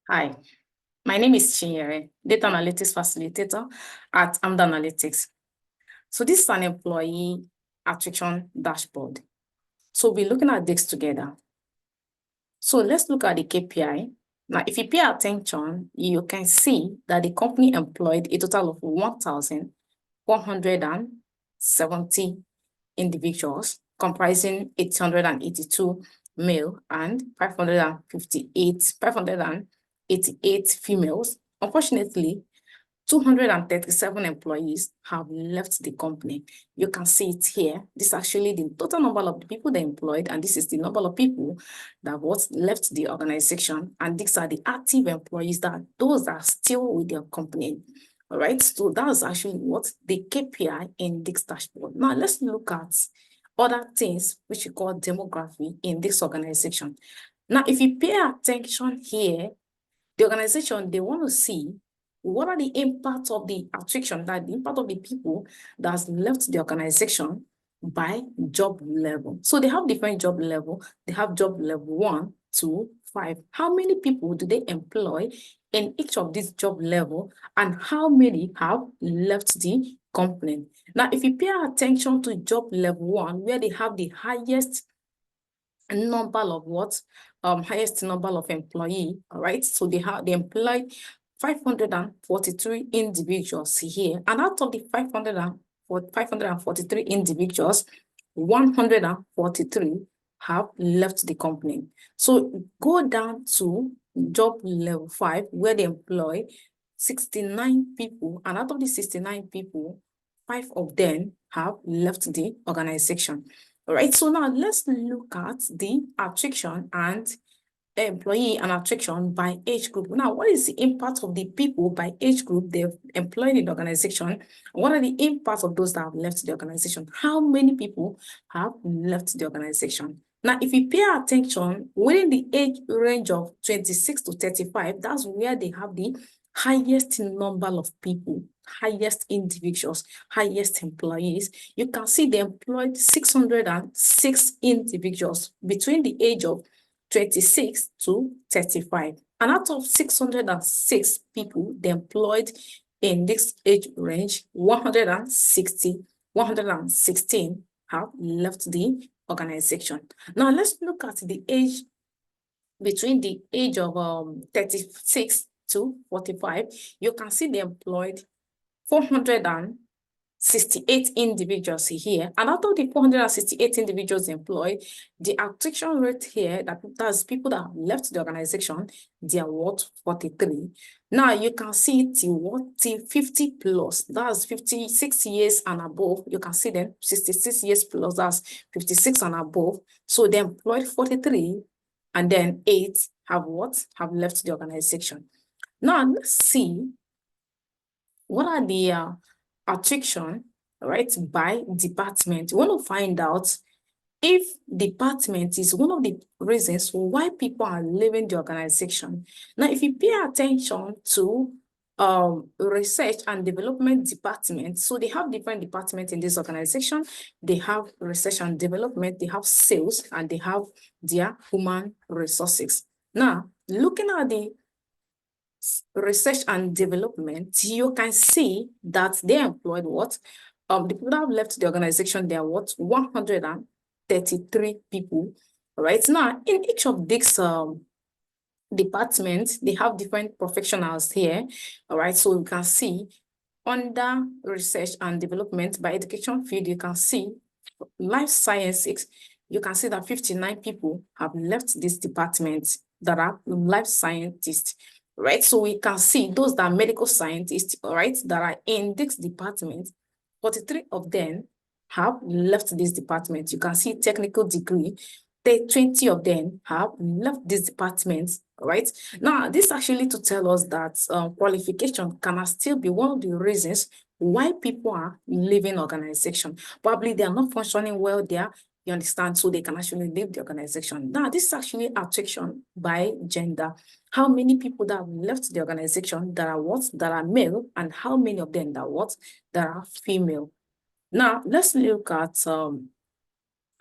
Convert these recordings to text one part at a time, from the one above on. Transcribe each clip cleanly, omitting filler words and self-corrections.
Hi, my name is Chinyere, Data Analytics Facilitator at AMD Analytics. So this is an employee attrition dashboard. So we're looking at this together. So let's look at the KPI. Now, if you pay attention, you can see that the company employed a total of 1,170 individuals, comprising 882 male and 588 females. Unfortunately, 237 employees have left the company. You can see it here. This is actually the total number of the people they employed, and this is the number of people that was left the organization. And these are the active employees, those are still with their company. All right, so that's actually what the KPI in this dashboard. Now let's look at other things which we call demography in this organization. Now, if you pay attention here, the organization, they want to see what are the impact of the attrition, that the impact of the people that's left the organization by job level. So they have different job level. They have job level 1 to 5. How many people do they employ in each of these job level, and how many have left the company? Now, if you pay attention to job level 1, where they have the highest number of highest number of employee, all right? So they employed 543 individuals here, and out of the 543 individuals, 143 have left the company. So go down to job level 5, where they employ 69 people, and out of the 69 people, 5 of them have left the organization. All right, so now let's look at the attrition and employee and attrition by age group. Now, what is the impact of the people by age group they've employed in the organization? What are the impacts of those that have left the organization? How many people have left the organization? Now, if you pay attention, within the age range of 26 to 35, that's where they have the highest number of people, highest individuals, highest employees. You can see they employed 606 individuals between the age of 26 to 35. And out of 606 people they employed in this age range, 116 have left the organization. Now let's look at the age between the age of 36 to 45. You can see they employed 468 individuals here, and out of the 468 individuals employed, the attrition rate here, that's people that have left the organization, they are what, 43. Now you can see till 50 plus, that's 56 years and above. You can see them 66 years plus, that's 56 and above. So they employed 43, and then 8 have left the organization. Now let's see what are the attrition, right, by department. You want to find out if department is one of the reasons why people are leaving the organization. Now, if you pay attention to research and development department, so they have different departments in this organization. They have research and development, they have sales, and they have their human resources. Now, looking at the research and development, you can see that they employed what? The people that have left the organization, they are what? 133 people. All right. Now, in each of these departments, they have different professionals here. All right. So you can see under research and development by education field, you can see life sciences. You can see that 59 people have left this department that are life scientists. Right, so we can see those that are medical scientists, right, that are in this department. 43 of them have left this department. You can see technical degree. 20 of them have left this department. Right now, this actually to tell us that qualification can still be one of the reasons why people are leaving organization. Probably they are not functioning well there. You understand? So they can actually leave the organization. Now, this is actually attrition by gender. How many people that have left the organization that are what? That are male, and how many of them that what? That are female. Now, let's look at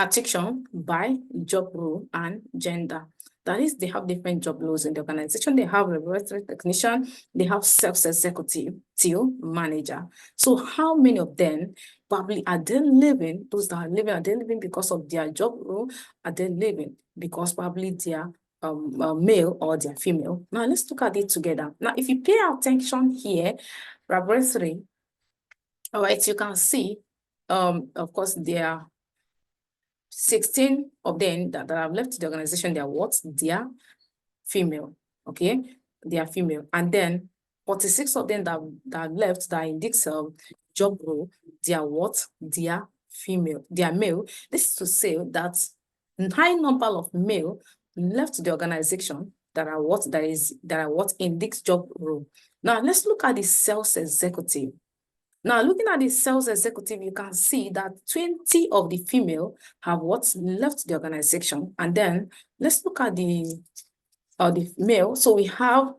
attrition by job role and gender. That is, they have different job roles in the organization. They have laboratory technician, they have sales executive till manager. So how many of them probably are they living, those that are they living because of their job role? Are they living because probably they are male or they are female? Now let's look at it together. Now, if you pay attention here, laboratory, all right, you can see, of course, there are 16 of them that have left the organization. They are what? They are female. Okay, they are female. And then 46 of them that left that in this job role, they are what? They are female. They are male. This is to say that high number of male left the organization that are what in this job role. Now let's look at the sales executive. Now, looking at the sales executive, you can see that 20 of the female have what left the organization. And then let's look at the male. So we have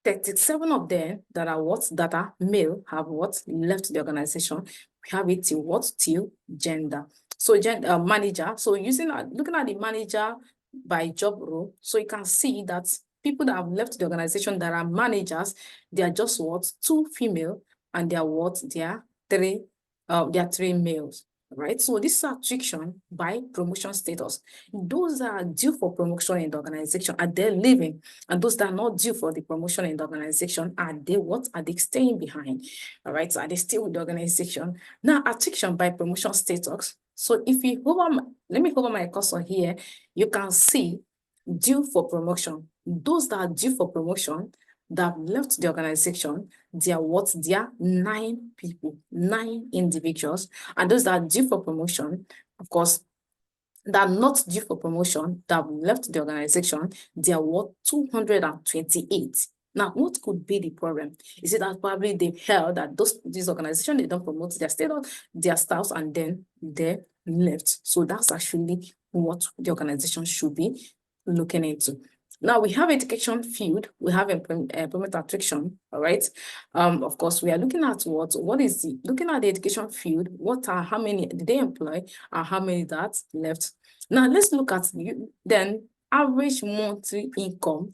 37 of them that are male have what left the organization. We have it till what? Till gender. So manager. So looking at the manager by job role, so you can see that people that have left the organization that are managers, they are just what? 2 female, and they are what? They are 3 males. Right, so this is attrition by promotion status. Those that are due for promotion in the organization, are they leaving? And those that are not due for the promotion in the organization, are they what? Are they staying behind? All right, so are they still with the organization? Now, attrition by promotion status. So if you let me hover my cursor here, you can see due for promotion. Those that are due for promotion that left the organization, they are what? They are 9 people, 9 individuals. And those that are due for promotion, of course, that are not due for promotion, that left the organization, they are what? 228. Now, what could be the problem? Is it that probably they've heard that this organization, they don't promote their staffs, and then they left. So that's actually what the organization should be looking into. Now we have education field, we have employment attrition, all right? Of course, we are looking at looking at the education field, how many did they employ, and how many that left. Now let's look at then average monthly income.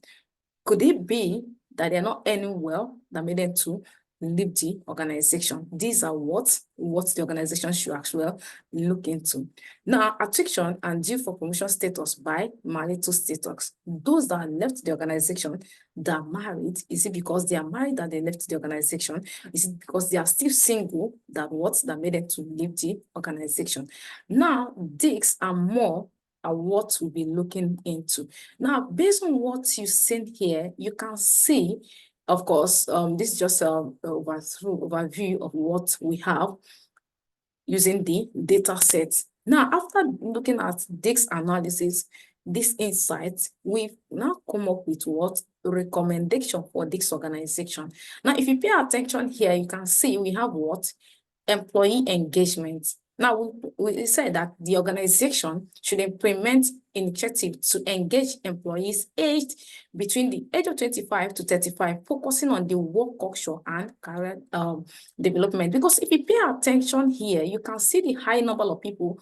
Could it be that they're not earning well that made them to leave the organization? These are what the organization should actually look into. Now, attrition and due for promotion status by marital status. Those that left the organization that are married, is it because they are married that they left the organization? Is it because they are still single that made them to leave the organization? Now, these are more what we'll be looking into. Now, based on what you've seen here, you can see, of course, this is just an overview of what we have using the data sets. Now, after looking at this analysis, this insights, we've now come up with what recommendation for this organization. Now, if you pay attention here, you can see we have what employee engagement. Now, we said that the organization should implement initiative to engage employees aged between the age of 25 to 35, focusing on the work culture and career development. Because if you pay attention here, you can see the high number of people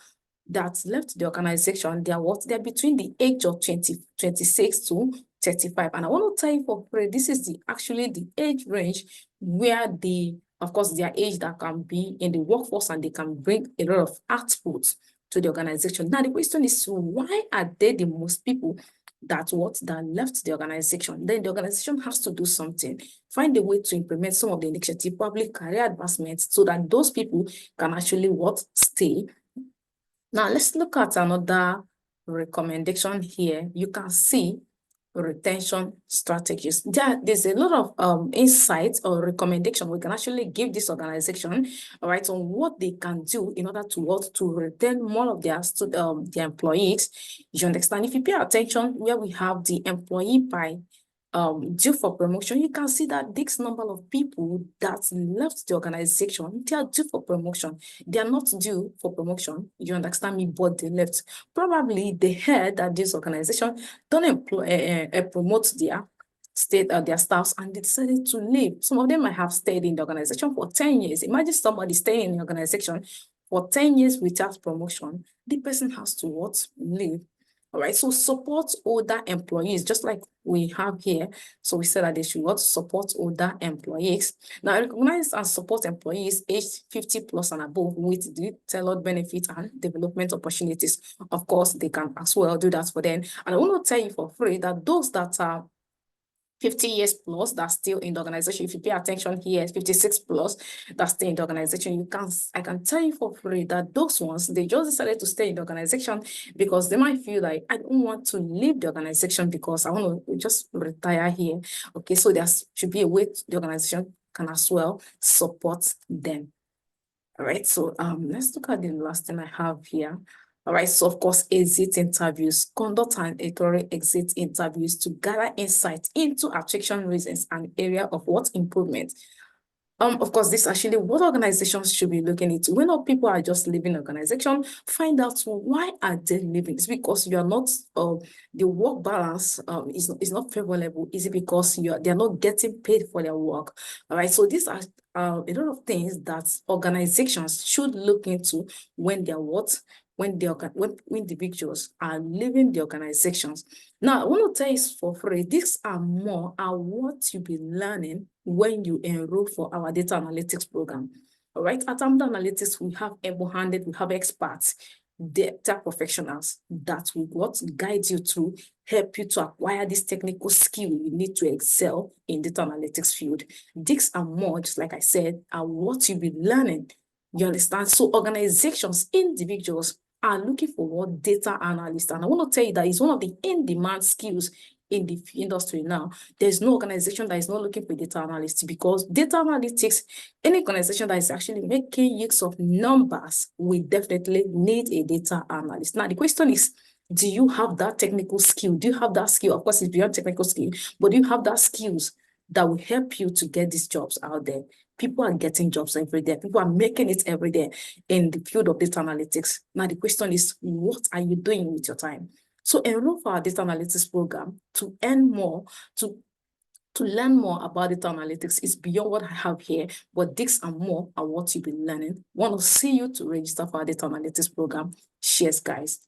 that left the organization. They're between the age of 26 to 35. And I want to tell you for free, this is actually the age range where of course, their age that can be in the workforce, and they can bring a lot of output to the organization. Now, the question is, why are they the most people that left the organization? Then the organization has to do something, find a way to implement some of the initiative, public career advancement, so that those people can actually stay. Now, let's look at another recommendation here. You can see retention strategies. There's a lot of insights or recommendation we can actually give this organization, all right, on what they can do in order to retain more of their employees. You understand? If you pay attention where we have the employee by due for promotion, you can see that this number of people that left the organization, they are due for promotion. They are not due for promotion, you understand me, but they left. Probably they heard that this organization don't promote their staffs, and they decided to leave. Some of them might have stayed in the organization for 10 years. Imagine somebody staying in the organization for 10 years without promotion, the person has to what? Leave. All right, so support older employees, just like we have here. So we said that they should what? Support older employees. Now, recognize and support employees aged 50 plus and above with the tailored benefits and development opportunities. Of course, they can as well do that for them. And I want to tell you for free that those that are 50 years plus that's still in the organization, if you pay attention here, 56 plus that's still in the organization, I can tell you for free that those ones, they just decided to stay in the organization because they might feel like, I don't want to leave the organization because I want to just retire here. Okay, so there should be a way the organization can as well support them. All right, so let's look at the last thing I have here. All right, so of course, exit interviews. Conduct an thorough exit interviews to gather insight into attraction reasons and area of what improvement. Of course, this is actually what organizations should be looking into. When all people are just leaving organization, find out why are they leaving. It's because you are not, the work balance is not favorable. Is it because they're not getting paid for their work? All right, so these are a lot of things that organizations should look into when they're when individuals are leaving the organizations. Now, I want to tell you for free, these are what you'll be learning when you enroll for our data analytics program. All right, at Amda Analytics, we have able-handed, we have experts, data professionals that will guide you through, help you to acquire this technical skill you need to excel in data analytics field. These are more, just like I said, are what you'll be learning. You understand? So organizations, individuals are looking for what data analysts. And I want to tell you that it's one of the in-demand skills in the industry now. There's no organization that is not looking for data analysts because data analytics, any organization that is actually making use of numbers will definitely need a data analyst. Now, the question is, do you have that technical skill? Do you have that skill? Of course, it's beyond technical skill, but do you have that skills that will help you to get these jobs out there? People are getting jobs every day. People are making it every day in the field of data analytics. Now, the question is, what are you doing with your time? So enroll for our data analytics program to earn more, to learn more about data analytics. Is beyond what I have here, but this and more are what you'll be learning. Want to see you to register for our data analytics program. Cheers, guys.